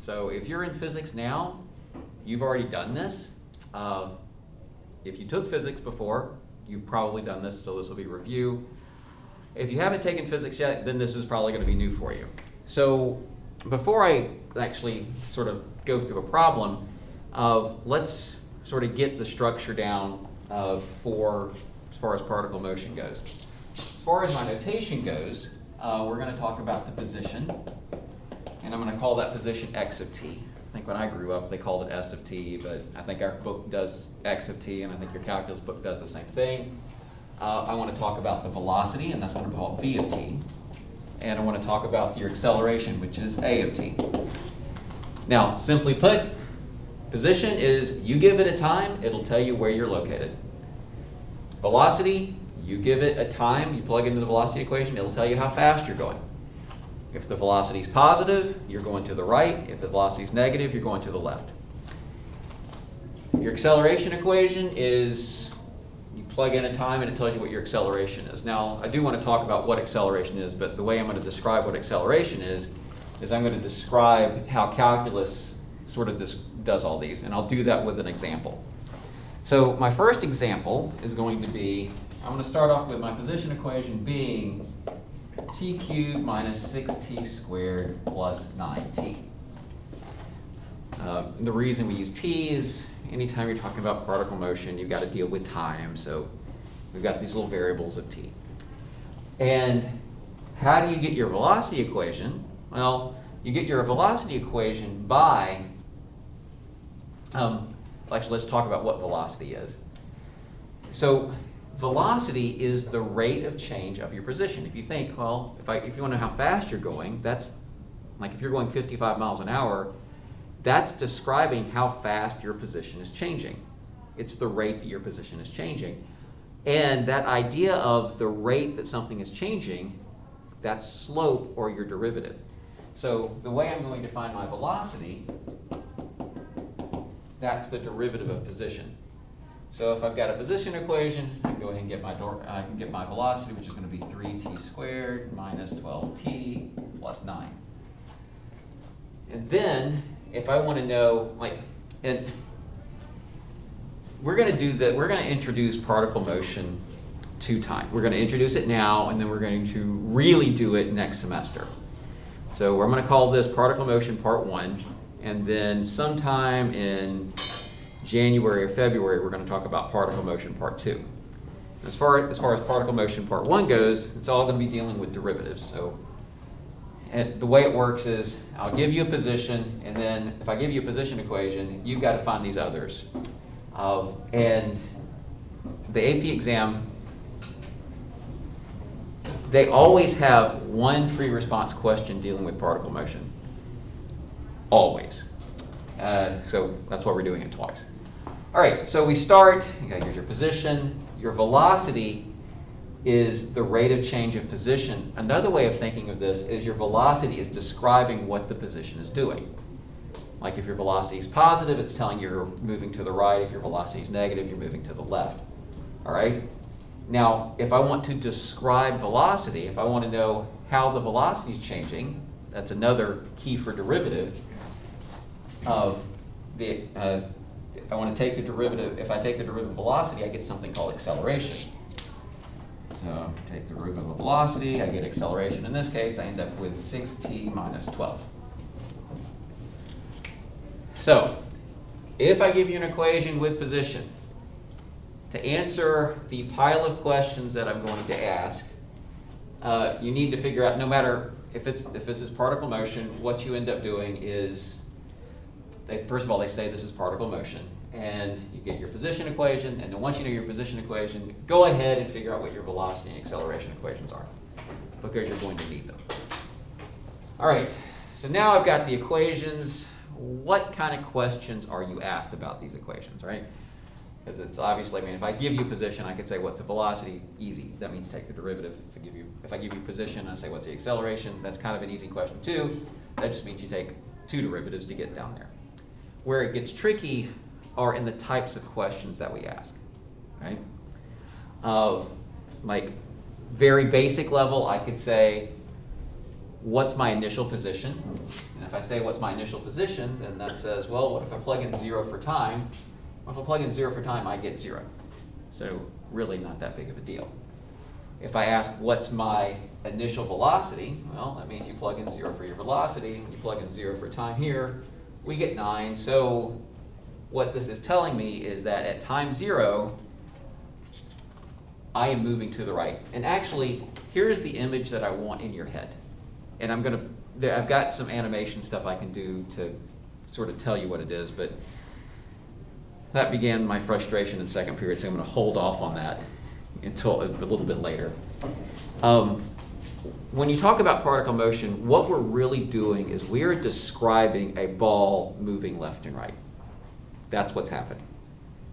So if you're in physics now, you've already done this. If you took physics before, you've probably done this, so this will be review. If you haven't taken physics yet, then this is probably going to be new for you. So before I actually sort of go through a problem, let's sort of get the structure down for as far as particle motion goes. As far as my notation goes, we're going to talk about the position, and I'm going to call that position x of t. I think when I grew up, they called it s of t, but I think our book does x of t, and I think your calculus book does the same thing. I want to talk about the velocity, and that's going to be called v of t. And I want to talk about your acceleration, which is a of t. Now, simply put, position is you give it a time, it'll tell you where you're located. Velocity, you give it a time, you plug into the velocity equation, it'll tell you how fast you're going. If the velocity is positive, you're going to the right. If the velocity is negative, you're going to the left. Your acceleration equation is you plug in a time and it tells you what your acceleration is. Now, I do want to talk about what acceleration is, but the way I'm going to describe what acceleration is I'm going to describe how calculus sort of does all these, and I'll do that with an example. So my first example is going to be, I'm going to start off with my position equation being t cubed minus 6t squared plus 9t. The reason we use t is anytime you're talking about particle motion, you've got to deal with time, so we've got these little variables of t. And how do you get your velocity equation? Well, you get your velocity equation by, actually let's talk about what velocity is. So velocity is the rate of change of your position. If you think, well, if you want to know how fast you're going, that's like if you're going 55 miles an hour, that's describing how fast your position is changing. It's the rate that your position is changing. And that idea of the rate that something is changing, that's slope or your derivative. So the way I'm going to find my velocity, that's the derivative of position. So if I've got a position equation, I can go ahead and get my velocity, which is going to be 3t squared minus 12t plus 9. And then if I want to know, and we're going to introduce particle motion 2 times. We're going to introduce it now, and then we're going to really do it next semester. So I'm going to call this particle motion part 1, and then sometime in January or February, we're going to talk about particle motion part 2. As far as particle motion part 1 goes, it's all going to be dealing with derivatives. So the way it works is I'll give you a position, and then if I give you a position equation, you've got to find these others. And the AP exam, they always have one free response question dealing with particle motion. Always. So that's why we're doing it twice. All right, so we start, here's your position. Your velocity is the rate of change of position. Another way of thinking of this is your velocity is describing what the position is doing. Like if your velocity is positive, it's telling you you're moving to the right. If your velocity is negative, you're moving to the left. All right? Now, if I want to describe velocity, if I want to know how the velocity is changing, that's another key for derivative of the, I want to take the derivative, if I take the derivative of velocity, I get something called acceleration. So take the derivative of velocity, I get acceleration. In this case, I end up with 6t minus 12. So if I give you an equation with position, to answer the pile of questions that I'm going to ask, you need to figure out, no matter if this is particle motion, what you end up doing is, first of all, they say this is particle motion, and you get your position equation, and then once you know your position equation, go ahead and figure out what your velocity and acceleration equations are, because you're going to need them. All right, so now I've got the equations. What kind of questions are you asked about these equations, right? Because it's obviously, if I give you position, I could say, what's the velocity? Easy. That means take the derivative. If I give you position and I say, what's the acceleration? That's kind of an easy question too. That just means you take 2 derivatives to get down there. Where it gets tricky are in the types of questions that we ask, right? Like very basic level, I could say, what's my initial position? And if I say what's my initial position, then that says, well, what if I plug in 0 for time? Well, if I plug in 0 for time, I get 0. So really not that big of a deal. If I ask what's my initial velocity, well, that means you plug in 0 for your velocity, and you plug in 0 for time here, we get 9. So what this is telling me is that at time 0, I am moving to the right. And actually, here's the image that I want in your head. And I've got some animation stuff I can do to sort of tell you what it is, but that began my frustration in second period, so I'm going to hold off on that until a little bit later. When you talk about particle motion, what we're really doing is we are describing a ball moving left and right. That's what's happening,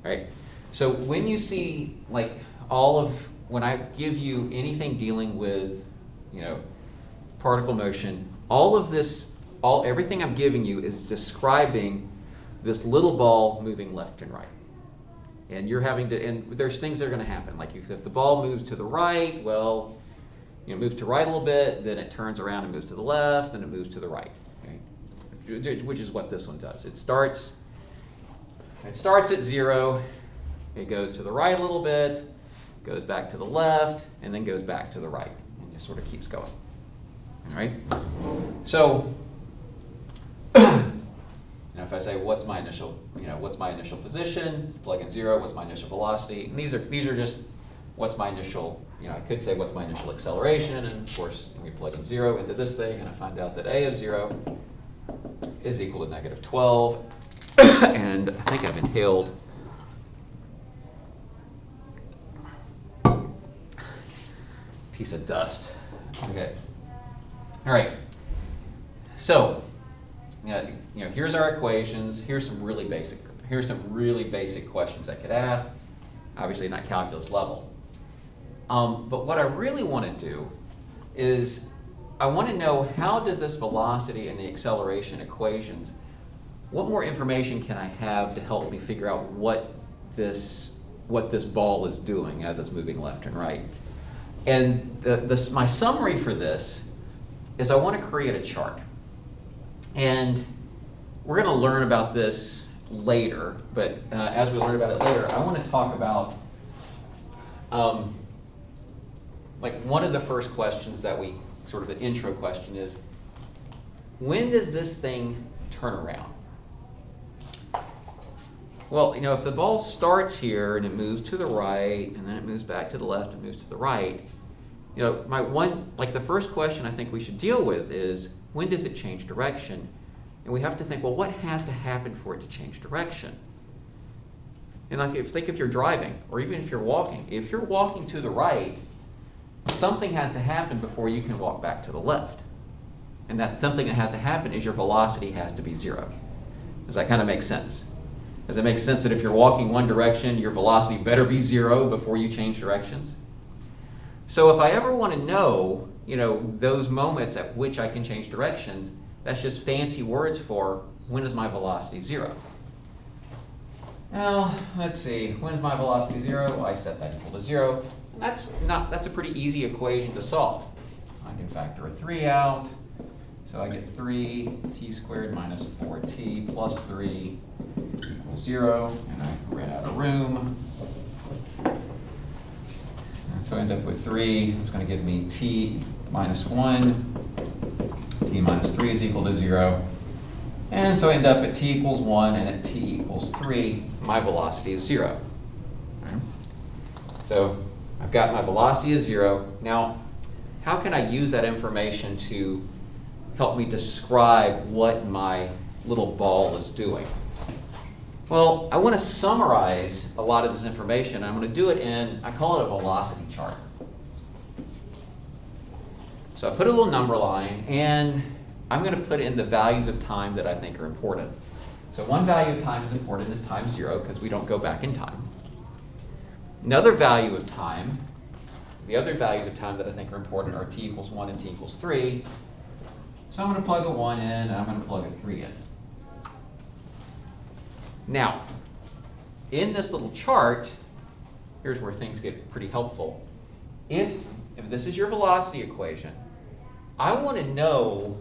right? So when you see, like, when I give you anything dealing with, particle motion, everything I'm giving you is describing this little ball moving left and right. And you're having to, and there's things that are going to happen. Like if the ball moves to the right, well, moves to right a little bit, then it turns around and moves to the left, and it moves to the right, right? Which is what this one does. It starts at 0, it goes to the right a little bit, goes back to the left, and then goes back to the right, and just sort of keeps going. All right? So, if I say what's my initial position, plug in 0, what's my initial velocity, and these are just what's my initial, I could say what's my initial acceleration, and of course we plug in 0 into this thing, and I find out that a of 0 is equal to negative 12, and I think I've inhaled a piece of dust. Okay. All right. So, here's our equations. Here's some really basic questions I could ask. Obviously not calculus level. But what I really want to do is I want to know, how does this velocity and the acceleration equations, what more information can I have to help me figure out what this ball is doing as it's moving left and right? And my summary for this is I want to create a chart. And we're going to learn about this later, but as we learn about it later, I want to talk about one of the first questions that we, sort of the intro question is, when does this thing turn around? Well, if the ball starts here and it moves to the right, and then it moves back to the left and moves to the right, the first question I think we should deal with is, when does it change direction? And we have to think, well, what has to happen for it to change direction? And think if you're driving, or even if you're walking to the right, something has to happen before you can walk back to the left. And that something that has to happen is your velocity has to be 0. Does that kind of make sense? Does it make sense that if you're walking one direction, your velocity better be 0 before you change directions? So if I ever want to know, those moments at which I can change directions, that's just fancy words for, when is my velocity 0? Well, let's see, when is my velocity 0? Well, I set that equal to 0. That's a pretty easy equation to solve. I can factor a 3 out, so I get 3t squared minus 4t plus 3 equals 0, and I ran out of room. So I end up with 3. It's going to give me t minus 1. T minus 3 is equal to 0. And so I end up at t equals 1, and at t equals 3, my velocity is 0. Okay. So I've got my velocity is 0. Now, how can I use that information to help me describe what my little ball is doing? Well, I want to summarize a lot of this information. I'm going to do it in, I call it a velocity chart. So I put a little number line, and I'm going to put in the values of time that I think are important. So one value of time is important, is time 0, because we don't go back in time. Another value of time, the other values of time that I think are important are t equals 1 and t equals 3. So I'm going to plug a 1 in, and I'm going to plug a 3 in. Now, in this little chart, here's where things get pretty helpful. If this is your velocity equation, I want to know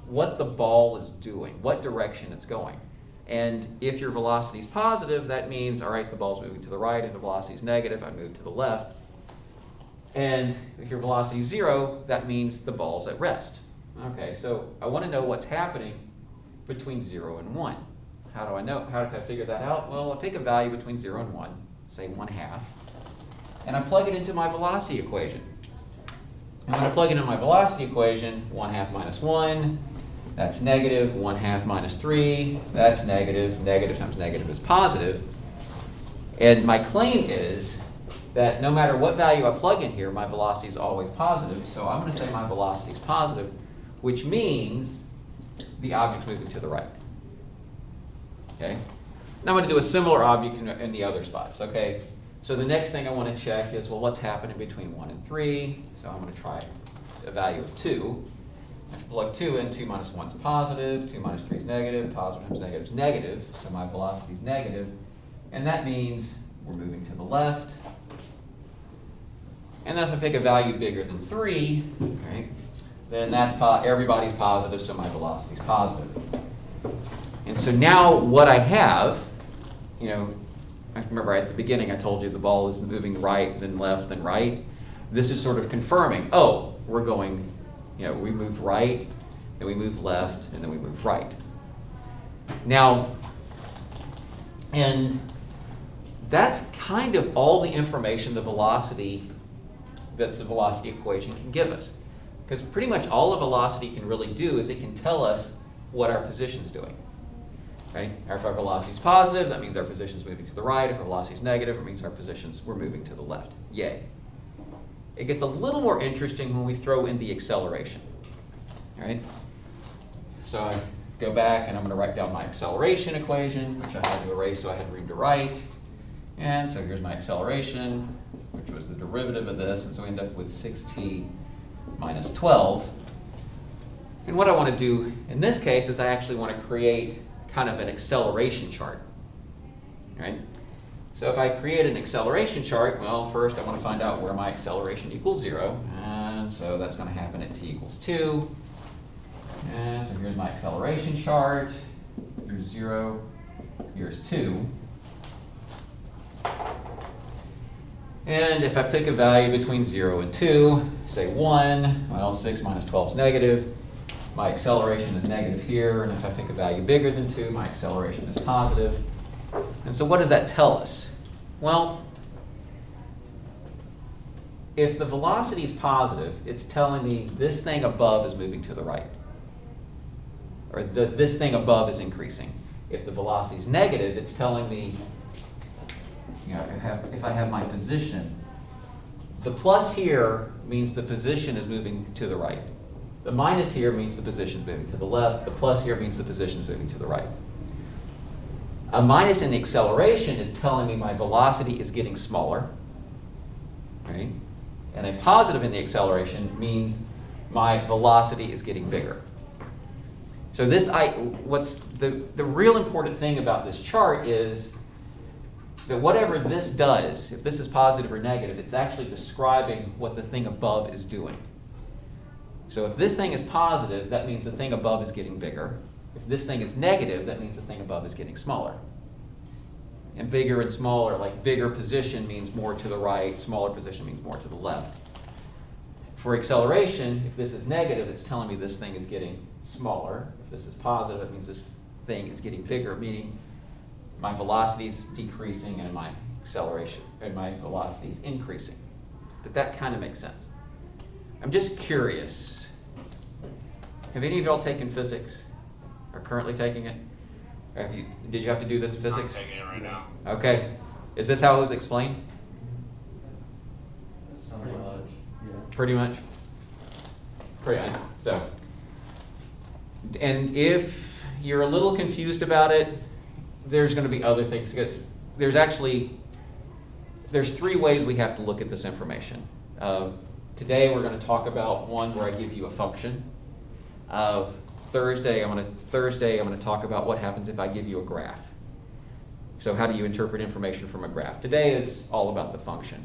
what the ball is doing, what direction it's going. And if your velocity is positive, that means, all right, the ball's moving to the right. If the velocity is negative, I move to the left. And if your velocity is 0, that means the ball's at rest. Okay, so I want to know what's happening between 0 and 1. How do I know? How do I figure that out? Well, I pick a value between 0 and 1, say 1/2, and I plug it into my velocity equation. And when I plug it into my velocity equation, 1/2 minus 1, that's negative. 1/2 minus 3, that's negative. Negative times negative is positive. And my claim is that no matter what value I plug in here, my velocity is always positive. So I'm going to say my velocity is positive, which means the object's moving to the right. Okay? Now I'm going to do a similar object in the other spots. Okay? So the next thing I want to check is, well, what's happening between 1 and 3? So I'm going to try a value of 2. If I plug 2 in, 2 minus 1 is positive, 2 minus 3 is negative, positive times negative is negative, so my velocity is negative, and that means we're moving to the left. And then if I pick a value bigger than 3, right, then that's everybody's positive, so my velocity is positive. And so now what I have, I remember at the beginning I told you the ball is moving right, then left, then right. This is sort of confirming, oh, we're going, we moved right, then we moved left, and then we moved right. Now, and that's kind of all the information that the velocity equation can give us. Because pretty much all a velocity can really do is it can tell us what our position's doing. Right? If our velocity is positive, that means our position's moving to the right. If our velocity is negative, it means we're moving to the left. Yay. It gets a little more interesting when we throw in the acceleration. Right? So I go back and I'm going to write down my acceleration equation, which I had to erase so I had room to write. And so here's my acceleration, which was the derivative of this, and so we end up with 6t minus 12. And what I want to do in this case is I actually want to create kind of an acceleration chart. Right? So if I create an acceleration chart, well, first I want to find out where my acceleration equals 0. And so that's going to happen at t equals 2. And so here's my acceleration chart. Here's 0. Here's 2. And if I pick a value between 0 and 2, say 1, well, 6 minus 12 is negative. My acceleration is negative here, and if I pick a value bigger than 2, my acceleration is positive. And so what does that tell us? Well, if the velocity is positive, it's telling me this thing above is moving to the right. Or this thing above is increasing. If the velocity is negative, it's telling me, if I have my position, the plus here means the position is moving to the right. The minus here means the position is moving to the left. The plus here means the position is moving to the right. A minus in the acceleration is telling me my velocity is getting smaller. Right? And a positive in the acceleration means my velocity is getting bigger. So what's the real important thing about this chart is that whatever this does, if this is positive or negative, it's actually describing what the thing above is doing. So if this thing is positive, that means the thing above is getting bigger. If this thing is negative, that means the thing above is getting smaller. And bigger and smaller, like bigger position means more to the right, smaller position means more to the left. For acceleration, if this is negative, it's telling me this thing is getting smaller. If this is positive, it means this thing is getting bigger, meaning my velocity is decreasing and my acceleration and my velocity is increasing. But that kind of makes sense. I'm just curious. Have any of y'all taken physics? Or currently taking it? Or did you have to do this in physics? I'm taking it right now. Okay. Is this how it was explained? Pretty much. Yeah. Pretty much? Pretty much. So, and if you're a little confused about it, there's going to be other things. There's 3 ways we have to look at this information. Today we're going to talk about one where I give you a function. Thursday I'm going to talk about what happens if I give you a graph. So how do you interpret information from a graph? Today is all about the function.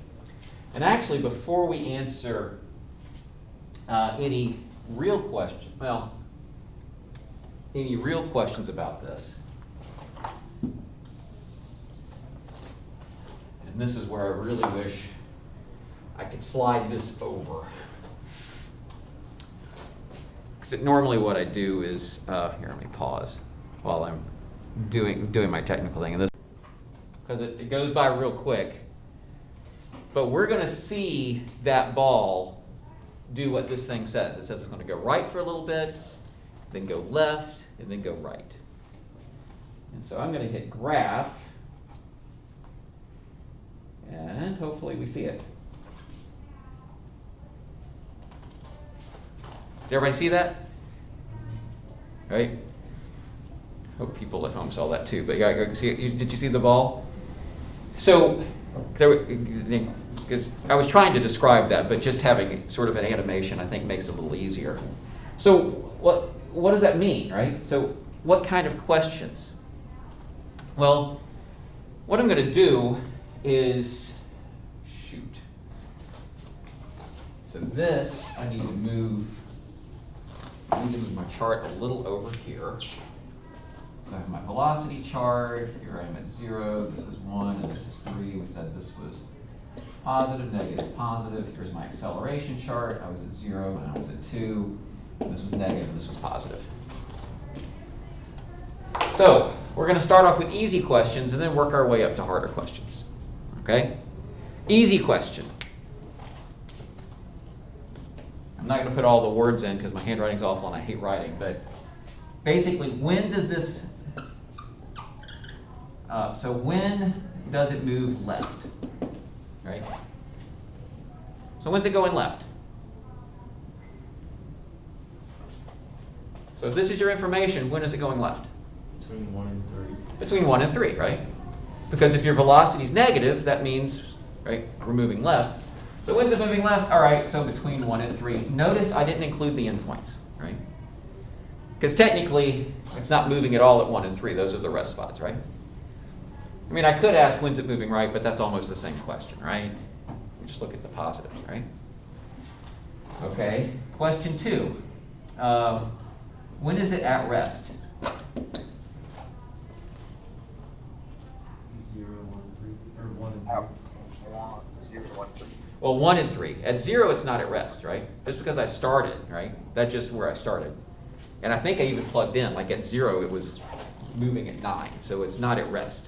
And actually, before we answer any real question, well, any real questions about this? And this is where I really wish I could slide this over. Because normally what I do is, here, let me pause while I'm doing my technical thing. And this, because it goes by real quick. But we're going to see that ball do what this thing says. It says it's going to go right for a little bit, then go left, and then go right. And so I'm going to hit graph, and hopefully we see it. Did everybody see that? Right? Hope people at home saw that too. But yeah, see it. Did you see the ball? So, because I was trying to describe that, but just having sort of an animation, I think, makes it a little easier. So, what does that mean, right? So, what kind of questions? Well, what I'm going to do is shoot. So this, I need to move my chart a little over here. So I have my velocity chart. Here I am at 0. This is 1, and this is 3. We said this was positive, negative, positive. Here's my acceleration chart. I was at 0, and I was at 2. And this was negative, and this was positive. So we're going to start off with easy questions and then work our way up to harder questions. Okay? Easy question. I'm not going to put all the words in because my handwriting's awful and I hate writing, but basically, when does this, when does it move left? Right? So when's it going left? So if this is your information, when is it going left? Between 1 and 3. Between 1 and 3, right? Because if your velocity is negative, that means, right, we're moving left. So when's it moving left? All right, so between 1 and 3. Notice I didn't include the endpoints, right? Because technically, it's not moving at all at 1 and 3. Those are the rest spots, right? I mean, I could ask when's it moving right, but that's almost the same question, right? We just look at the positives, right? Okay, question 2. When is it at rest? 0, 1, 3, or 1 and 3. 0, 1, 3. Well, 1 and 3. At 0, it's not at rest, right? Just because I started, right? That's just where I started. And I think I even plugged in. Like at 0, it was moving at 9. So it's not at rest.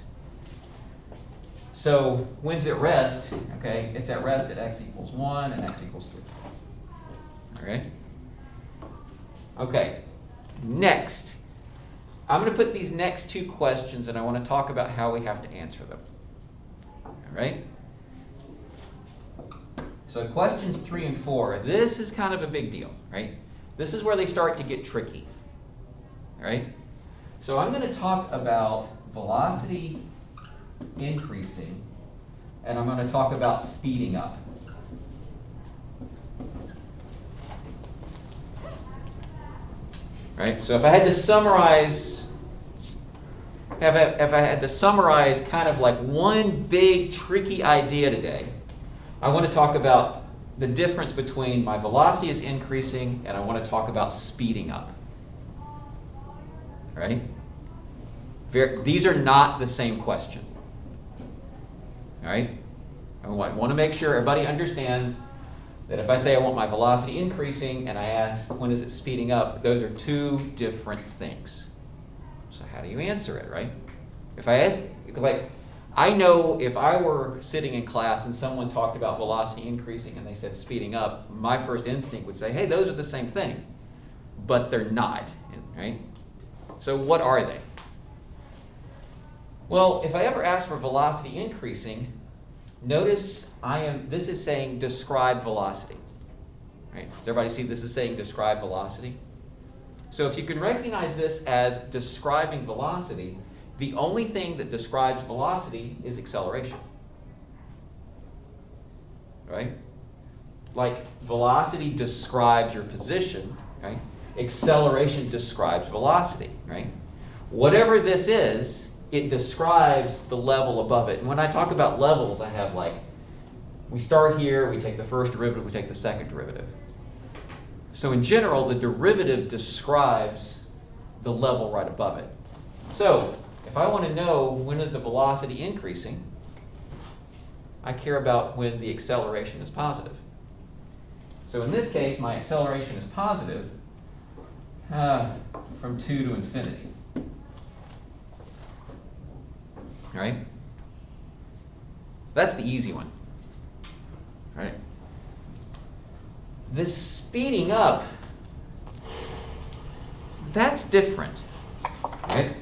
So when's it rest? Okay, it's at rest at x equals 1 and x equals 3. All right? Okay, next. I'm going to put these next 2 questions and I want to talk about how we have to answer them. All right? So questions 3 and 4, this is kind of a big deal, right? This is where they start to get tricky, all right? So I'm going to talk about velocity increasing, and I'm going to talk about speeding up. Right? So if I had to summarize, if I had to summarize kind of like one big tricky idea today, I want to talk about the difference between my velocity is increasing and I want to talk about speeding up. Right? These are not the same question. All right? I want to make sure everybody understands that if I say I want my velocity increasing and I ask when is it speeding up, those are 2 different things. So how do you answer it, right? If I ask, like, I know if I were sitting in class and someone talked about velocity increasing and they said speeding up, my first instinct would say, hey, those are the same thing. But they're not, right? So what are they? Well, if I ever ask for velocity increasing, notice this is saying describe velocity. Right? Does everybody see this is saying describe velocity? So if you can recognize this as describing velocity, the only thing that describes velocity is acceleration. Right? Like velocity describes your position, right? Acceleration describes velocity, right? Whatever this is, it describes the level above it. And when I talk about levels, I have like, we start here, we take the first derivative, we take the second derivative. So in general, the derivative describes the level right above it. So if I want to know when is the velocity increasing, I care about when the acceleration is positive. So in this case, my acceleration is positive from 2 to infinity. All right? That's the easy one. All right? This speeding up, that's different. Right?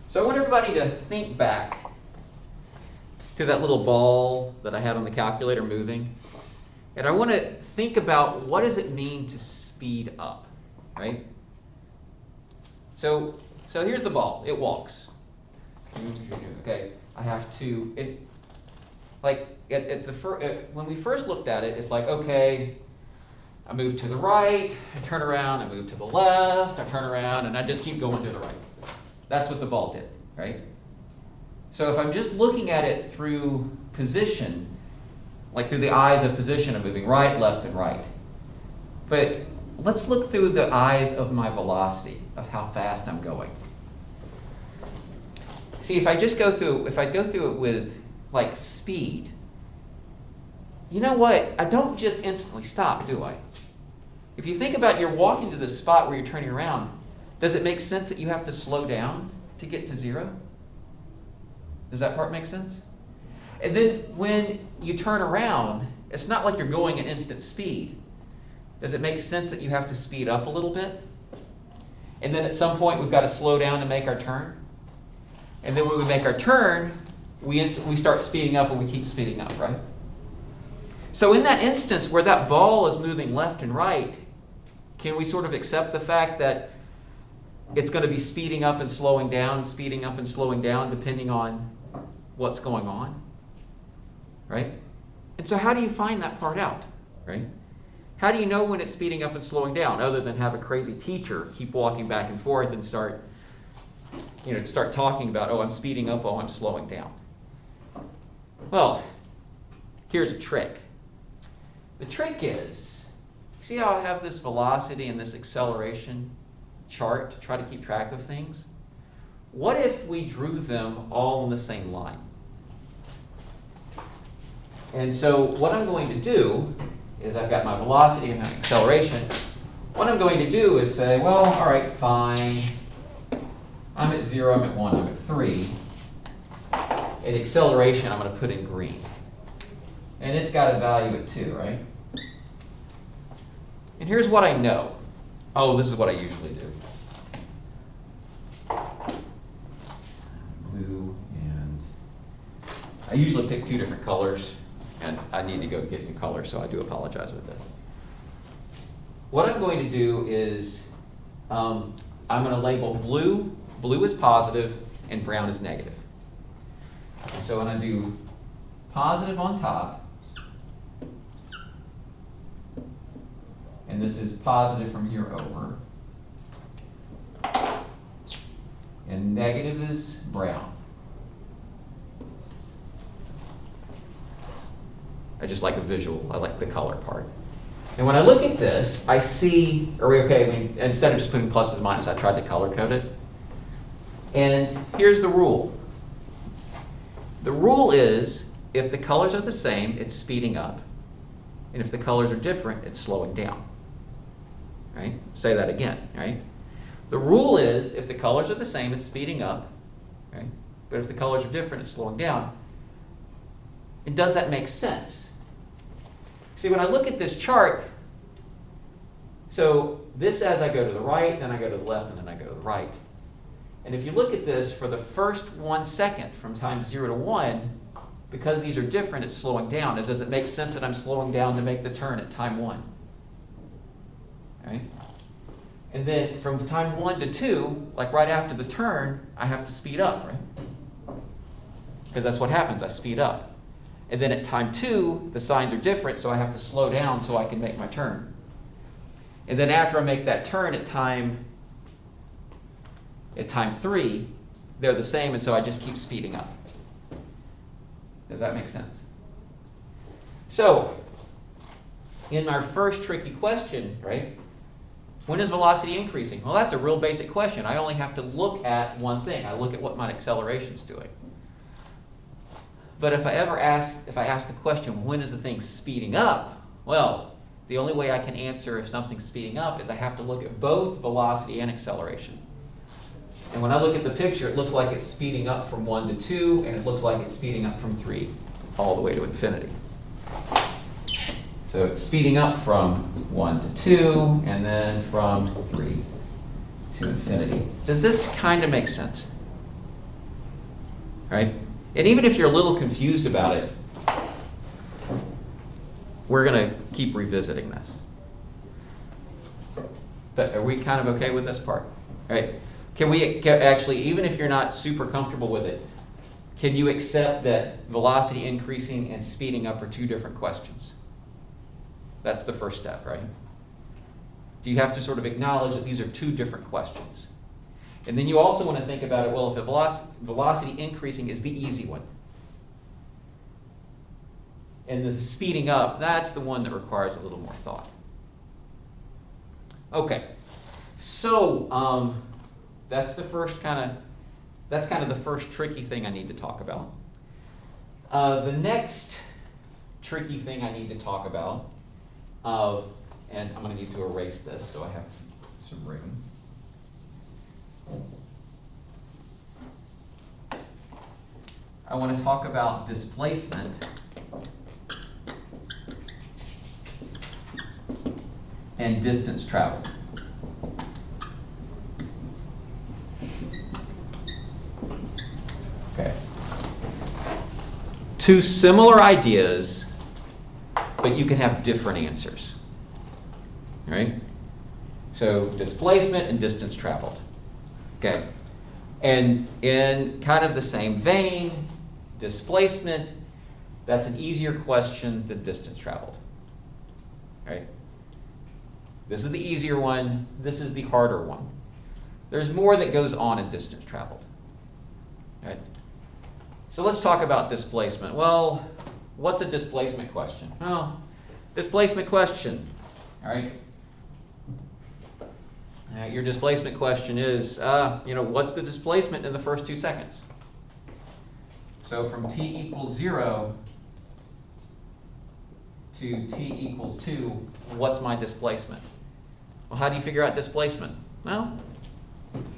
So I want everybody to think back to that little ball that I had on the calculator moving. And I want to think about what does it mean to speed up, right? So here's the ball. It walks. Okay, I have to, when we first looked at it, it's like, okay, I move to the right, I turn around, I move to the left, I turn around, and I just keep going to the right. That's what the ball did, right? So if I'm just looking at it through position, like through the eyes of position, I'm moving right, left, and right. But let's look through the eyes of my velocity, of how fast I'm going. See, if I go through it with like speed, you know what? I don't just instantly stop, do I? If you think about you're walking to the spot where you're turning around, does it make sense that you have to slow down to get to 0? Does that part make sense? And then when you turn around, it's not like you're going at instant speed. Does it make sense that you have to speed up a little bit? And then at some point we've got to slow down to make our turn? And then when we make our turn, we start speeding up and we keep speeding up, right? So in that instance where that ball is moving left and right, can we sort of accept the fact that it's going to be speeding up and slowing down, depending on what's going on, right? And so how do you find that part out, right? How do you know when it's speeding up and slowing down, other than have a crazy teacher keep walking back and forth and start talking about, oh, I'm speeding up, oh, I'm slowing down? Well, here's a trick. The trick is, see how I have this velocity and this acceleration chart to try to keep track of things? What if we drew them all on the same line? And so what I'm going to do is I've got my velocity and my acceleration. What I'm going to do is say, well, all right, fine. I'm at 0, I'm at 1, I'm at 3. And acceleration I'm going to put in green. And it's got a value at 2, right? And here's what I know. Oh, this is what I usually do. Blue and... I usually pick 2 different colors, and I need to go get new colors, so I do apologize with this. What I'm going to do is I'm going to label blue. Blue is positive, and brown is negative. And so I'm going to do positive on top, and this is positive from here over, and negative is brown. I just like a visual. I like the color part. And when I look at this, I see, instead of just putting pluses and minuses, I tried to color code it. And here's the rule. The rule is, if the colors are the same, it's speeding up. And if the colors are different, it's slowing down. Right? Say that again, right? The rule is, if the colors are the same, it's speeding up. Right? But if the colors are different, it's slowing down. And does that make sense? See, when I look at this chart, so this as I go to the right, then I go to the left, and then I go to the right. And if you look at this for the first 1 second from time 0 to 1, because these are different, it's slowing down. Does it make sense that I'm slowing down to make the turn at time 1? Right? And then from time 1 to 2, like right after the turn, I have to speed up, right? Because that's what happens, I speed up. And then at time 2, the signs are different, so I have to slow down so I can make my turn. And then after I make that turn at time 3, they're the same, and so I just keep speeding up. Does that make sense? So, in our first tricky question, right? When is velocity increasing? Well, that's a real basic question. I only have to look at one thing. I look at what my acceleration's doing. But if I ask the question, when is the thing speeding up? Well, the only way I can answer if something's speeding up is I have to look at both velocity and acceleration. And when I look at the picture, it looks like it's speeding up from 1 to 2, and it looks like it's speeding up from 3 all the way to infinity. So it's speeding up from 1 to 2, and then from 3 to infinity. Does this kind of make sense? Right? And even if you're a little confused about it, we're going to keep revisiting this. But are we kind of okay with this part? Right? Actually, even if you're not super comfortable with it, can you accept that velocity increasing and speeding up are two different questions? That's the first step, right? Do you have to sort of acknowledge that these are two different questions? And then you also want to think about it, well, if a velocity increasing is the easy one, and the speeding up, that's the one that requires a little more thought. Okay, so that's the first kind of the first tricky thing I need to talk about. The next tricky thing I need to talk about, and I'm going to need to erase this so I have some room. I want to talk about displacement and distance traveled. Okay. Two similar ideas, but you can have different answers. Right? So displacement and distance traveled. Okay. And in kind of the same vein, displacement, that's an easier question than distance traveled. Right? This is the easier one. This is the harder one. There's more that goes on in distance traveled. Right? So let's talk about displacement. Well, what's a displacement question? Well, displacement question. All right? Your displacement question is, what's the displacement in the first 2 seconds? So from t equals 0 to t equals 2, what's my displacement? Well, how do you figure out displacement? Well,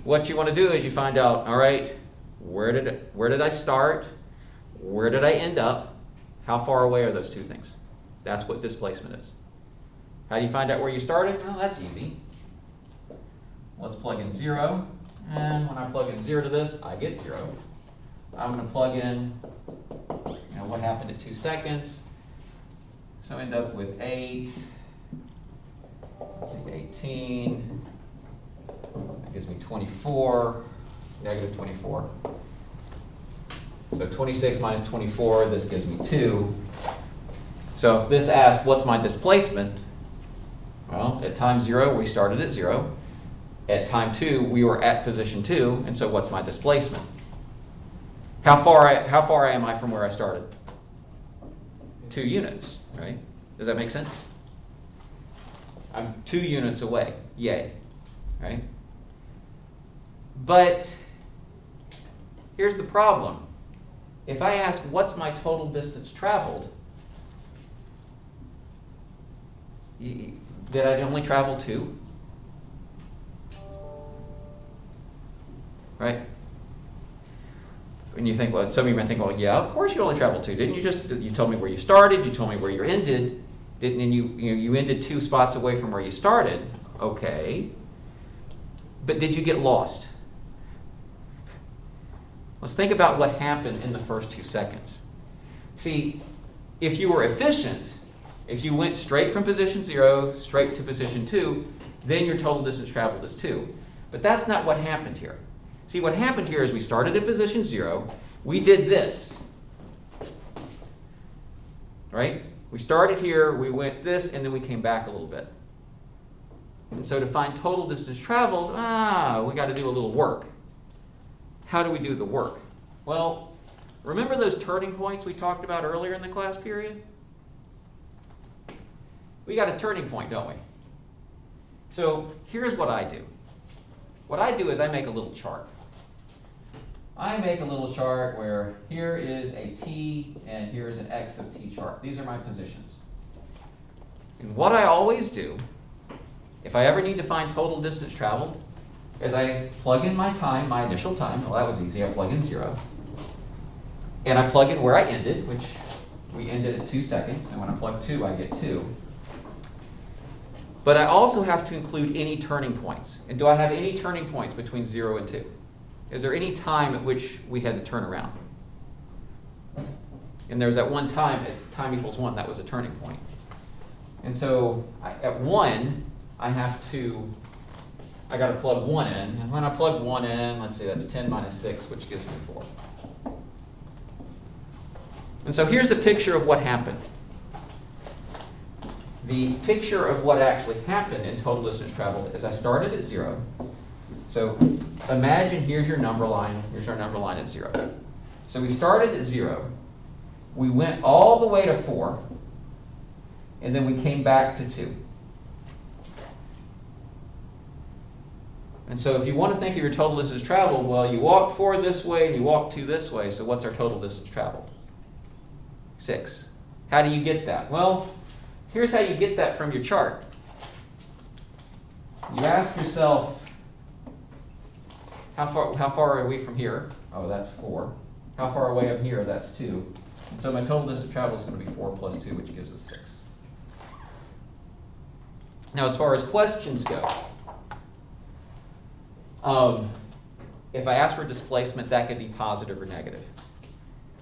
what you want to do is you find out, all right, where did I start? Where did I end up? How far away are those two things? That's what displacement is. How do you find out where you started? Well, that's easy. Let's plug in 0, and when I plug in 0 to this, I get 0. I'm going to plug in, what happened at 2 seconds. So I end up with 8, let's see, 18, that gives me 24, negative 24. So 26 minus 24, this gives me 2. So if this asks, what's my displacement? Well, at time 0, we started at 0. At time 2, we were at position 2, and so what's my displacement? How far am I from where I started? 2 units, right? Does that make sense? I'm 2 units away. Yay, right? But here's the problem. If I ask, what's my total distance traveled? Did I only travel 2? Right? And you think, well, some of you might think, well, yeah, of course you only traveled 2. Didn't you you told me where you started, you told me where you ended, and you ended 2 spots away from where you started. Okay. But did you get lost? Let's think about what happened in the first 2 seconds. See, if you were efficient, if you went straight from position 0 straight to position 2, then your total distance traveled is 2. But that's not what happened here. See, what happened here is we started at position 0. We did this. Right? We started here, we went this, and then we came back a little bit. And so to find total distance traveled, we got to do a little work. How do we do the work? Well, remember those turning points we talked about earlier in the class period? we got a turning point, don't we? So here's what I do. What I do is I make a little chart. I make a little chart where here is a t and here's an x of t chart. These are my positions. And what I always do, if I ever need to find total distance traveled, is I plug in my time, my initial time. Well, that was easy. I plug in 0. And I plug in where I ended, which we ended at 2 seconds. And when I plug 2, I get 2. But I also have to include any turning points. And do I have any turning points between 0 and 2? Is there any time at which we had to turn around? And there's that one time, at time equals 1, that was a turning point. And so at 1, I got to plug 1 in. And when I plug 1 in, let's say that's 10 minus 6, which gives me 4. And so here's the picture of what happened. The picture of what actually happened in total distance traveled is I started at 0. So imagine here's your number line. Here's our number line at 0. So we started at 0. We went all the way to 4. And then we came back to 2. And so if you want to think of your total distance traveled, well, you walked 4 this way and you walked 2 this way. So what's our total distance traveled? 6. How do you get that? Well, here's how you get that from your chart. You ask yourself, how far are we from here? Oh, that's 4. How far away up here? That's 2. And so my total distance traveled is going to be 4 plus 2, which gives us 6. Now, as far as questions go, if I ask for displacement, that could be positive or negative.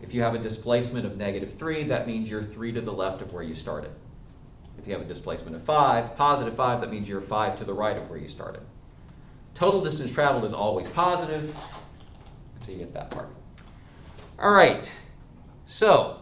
If you have a displacement of -3, that means you're 3 to the left of where you started. If you have a displacement of 5, positive 5, that means you're 5 to the right of where you started. Total distance traveled is always positive, so you get that part. All right, so